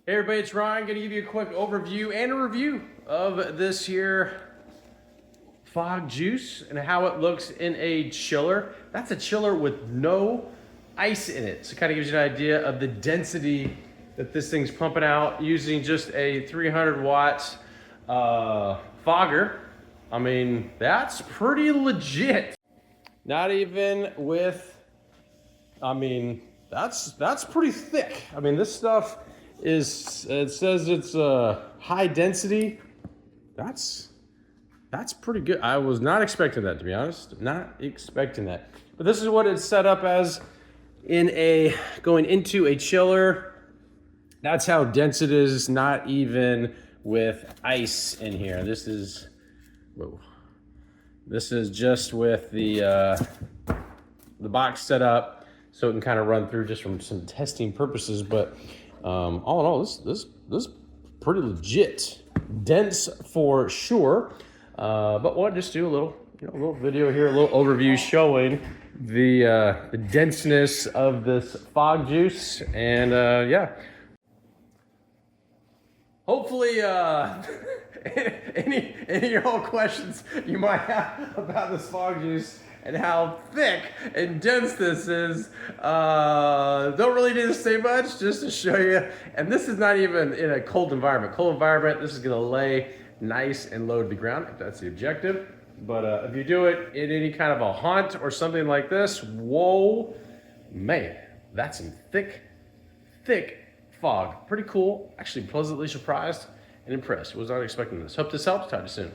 Hey everybody, it's Ryan. Gonna give you a quick overview and a review of this here fog juice and how it looks in a chiller. That's a chiller with no ice in it. So it kind of gives you an idea of the density that this thing's pumping out using just a 300 watts fogger. I mean, that's pretty legit. Not even with, I mean, that's pretty thick. I mean, this stuff is, it says it's high density. That's pretty good. I was not expecting that, to be honest. Not expecting that. But this is what it's set up as in a, going into a chiller. That's how dense it is, not even with ice in here. This is, whoa. This is just with the box set up so it can kind of run through just from some testing purposes. But all in all, this is pretty legit. Dense for sure. But we'll just do a little video here, a little overview showing the denseness of this fog juice, and yeah. Hopefully, any of your old questions you might have about this fog juice and how thick and dense this is, don't really need to say much, just to show you. And this is not even in a cold environment. Cold environment, this is gonna lay nice and low to the ground, if that's the objective. But if you do it in any kind of a haunt or something like this, whoa, man, that's some thick fog. Pretty cool. Actually pleasantly surprised and impressed. Was not expecting this. Hope this helps. Talk to you soon.